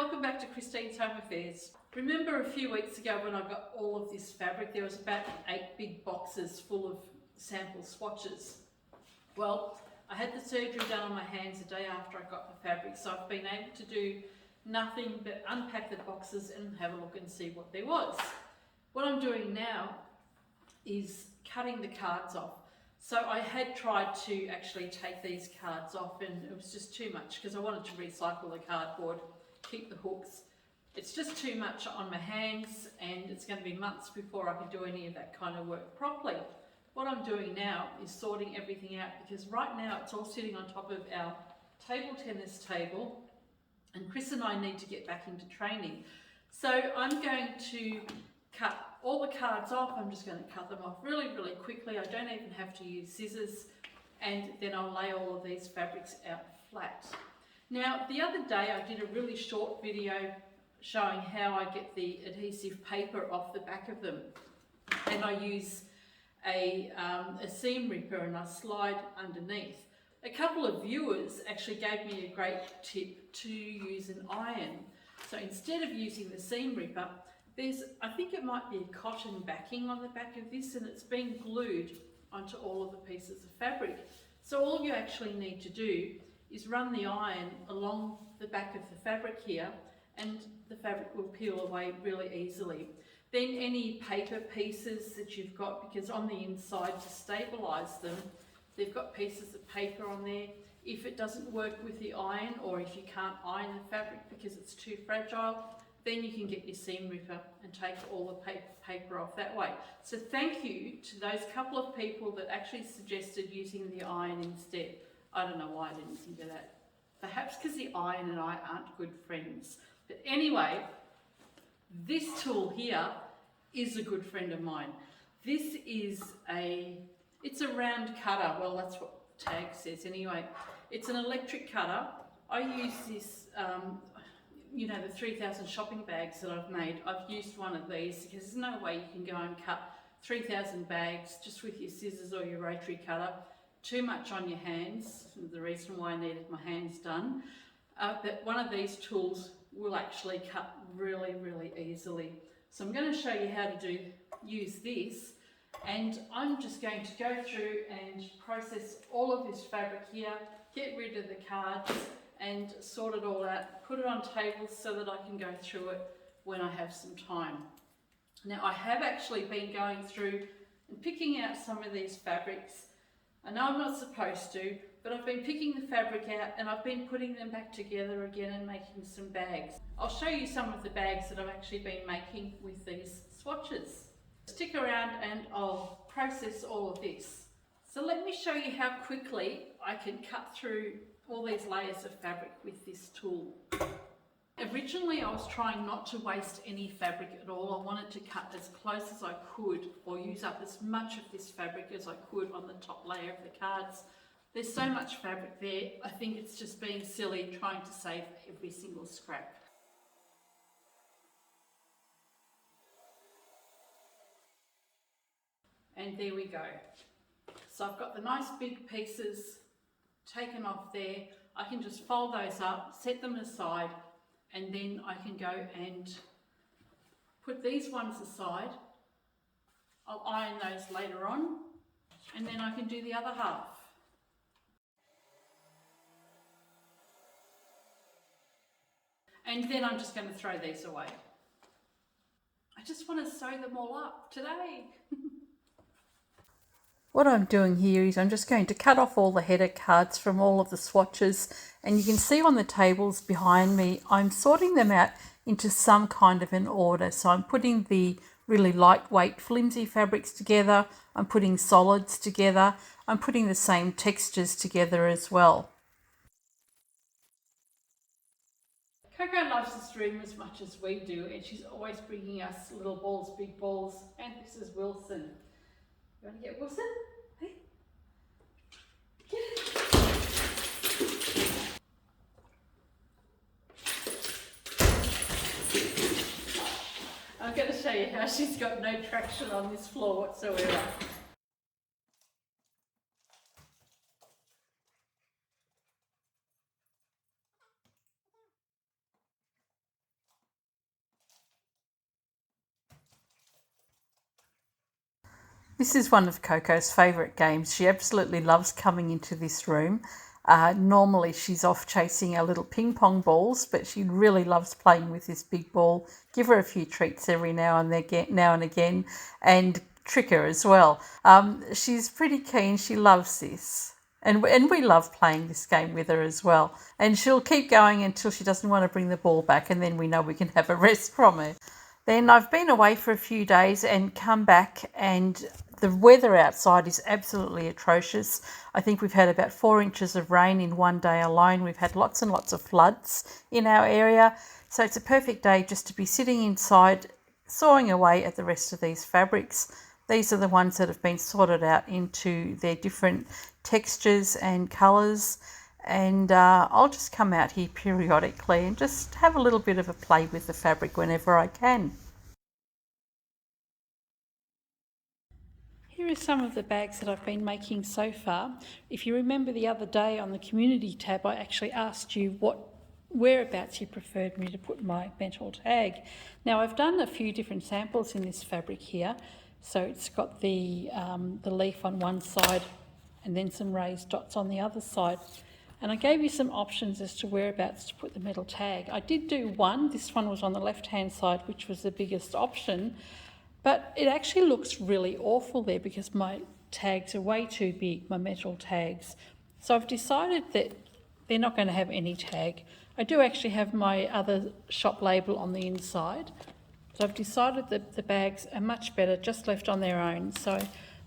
welcome back to Christine's Home Affairs. Remember a few weeks ago when I got all of this fabric, there was about 8 big boxes full of sample swatches. Well, I had the surgery done on my hands the day after I got the fabric, so I've been able to do nothing but unpack the boxes and have a look and see what there was. What I'm doing now is cutting the cards off. So I had tried to actually take these cards off and it was just too much because I wanted to recycle the cardboard, keep the hooks. It's just too much on my hands and it's going to be months before I can do any of that kind of work properly. What I'm doing now is sorting everything out because right now it's all sitting on top of our table tennis table and Chris and I need to get back into training. So I'm going to cut all the cards off. I'm just going to cut them off really quickly. I don't even have to use scissors, and then I'll lay all of these fabrics out flat. Now the other day I did a really short video showing how I get the adhesive paper off the back of them, and I use a seam ripper and I slide underneath. A couple of viewers actually gave me a great tip to use an iron. So instead of using the seam ripper, I think it might be a cotton backing on the back of this and it's been glued onto all of the pieces of fabric. So all you actually need to do is run the iron along the back of the fabric here and the fabric will peel away really easily. Then any paper pieces that you've got, because on the inside to stabilise them, they've got pieces of paper on there. If it doesn't work with the iron or if you can't iron the fabric because it's too fragile, then you can get your seam ripper and take all the paper off that way. So thank you to those couple of people that actually suggested using the iron instead. I don't know why I didn't think of that. Perhaps because the iron and I aren't good friends. But anyway, this tool here is a good friend of mine. This is it's a round cutter. Well, that's what the tag says anyway. It's an electric cutter. I use this, you know, the 3,000 shopping bags that I've made. I've used one of these because there's no way you can go and cut 3,000 bags just with your scissors or your rotary cutter. Too much on your hands, the reason why I needed my hands done. But one of these tools will actually cut really easily. So I'm going to show you how to use this, and I'm just going to go through and process all of this fabric here, get rid of the cards and sort it all out, put it on tables so that I can go through it when I have some time. Now I have actually been going through and picking out some of these fabrics. I know I'm not supposed to, but I've been picking the fabric out and I've been putting them back together again and making some bags. I'll show you some of the bags that I've actually been making with these swatches. Stick around and I'll process all of this. So let me show you how quickly I can cut through all these layers of fabric with this tool. Originally I was trying not to waste any fabric at all. I wanted to cut as close as I could or use up as much of this fabric as I could on the top layer of the cards. There's so much fabric there, I think it's just being silly trying to save every single scrap. And there we go. So I've got the nice big pieces taken off there. I can just fold those up, set them aside, and then I can go and put these ones aside. I'll iron those later on, and then I can do the other half. And then I'm just going to throw these away. I just want to sew them all up today. What I'm doing here is I'm just going to cut off all the header cards from all of the swatches, and you can see on the tables behind me I'm sorting them out into some kind of an order. So I'm putting the really lightweight flimsy fabrics together, I'm putting solids together, I'm putting the same textures together as well. Coco loves this room as much as we do, and she's always bringing us little balls, big balls, and this is Wilson. You want to get Wilson? Hey. Get it. I'm going to show you how she's got no traction on this floor whatsoever. This is one of Coco's favourite games. She absolutely loves coming into this room. Normally she's off chasing our little ping pong balls, but she really loves playing with this big ball. Give her a few treats every now and again, and trick her as well. She's pretty keen. She loves this. And we love playing this game with her as well. And she'll keep going until she doesn't want to bring the ball back, and then we know we can have a rest from her. Then I've been away for a few days and come back, and the weather outside is absolutely atrocious. I think we've had about 4 inches of rain in one day alone. We've had lots and lots of floods in our area. So it's a perfect day just to be sitting inside, sawing away at the rest of these fabrics. These are the ones that have been sorted out into their different textures and colours. And I'll just come out here periodically and just have a little bit of a play with the fabric whenever I can. Here are some of the bags that I've been making so far. If you remember the other day on the community tab, I actually asked you whereabouts you preferred me to put my metal tag. Now I've done a few different samples in this fabric here. So it's got the leaf on one side and then some raised dots on the other side. And I gave you some options as to whereabouts to put the metal tag. I did do one. This one was on the left-hand side, which was the biggest option. But it actually looks really awful there because my tags are way too big, my metal tags. So I've decided that they're not going to have any tag. I do actually have my other shop label on the inside. So I've decided that the bags are much better just left on their own. So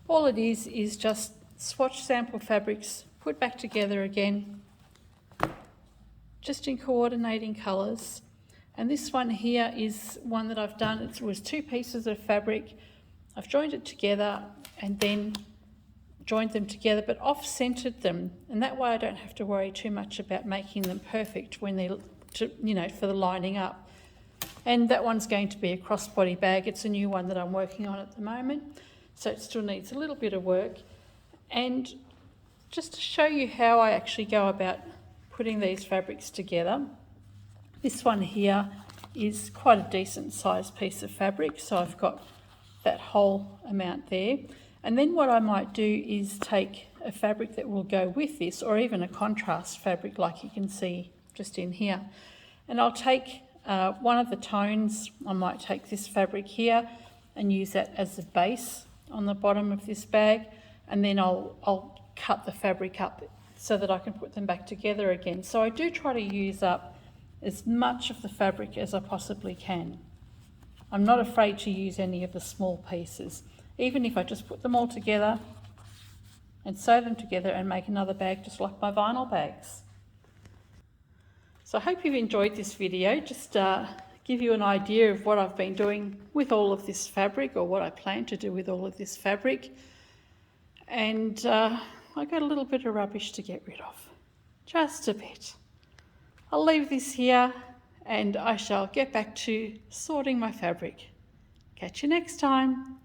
all it is just swatch sample fabrics, put back together again, just in coordinating colours. And this one here is one that I've done. It was 2 pieces of fabric. I've joined it together and then joined them together, but off-centered them. And that way I don't have to worry too much about making them perfect when they're, for the lining up. And that one's going to be a crossbody bag. It's a new one that I'm working on at the moment. So it still needs a little bit of work. And just to show you how I actually go about putting these fabrics together, this one here is quite a decent sized piece of fabric, so I've got that whole amount there. And then what I might do is take a fabric that will go with this, or even a contrast fabric like you can see just in here, and I'll take one of the tones. I might take this fabric here and use that as the base on the bottom of this bag, and then I'll cut the fabric up so that I can put them back together again. So I do try to use up as much of the fabric as I possibly can. I'm not afraid to use any of the small pieces, even if I just put them all together and sew them together and make another bag just like my vinyl bags. So I hope you've enjoyed this video. Just give you an idea of what I've been doing with all of this fabric, or what I plan to do with all of this fabric. And I got a little bit of rubbish to get rid of, just a bit. I'll leave this here and I shall get back to sorting my fabric. Catch you next time.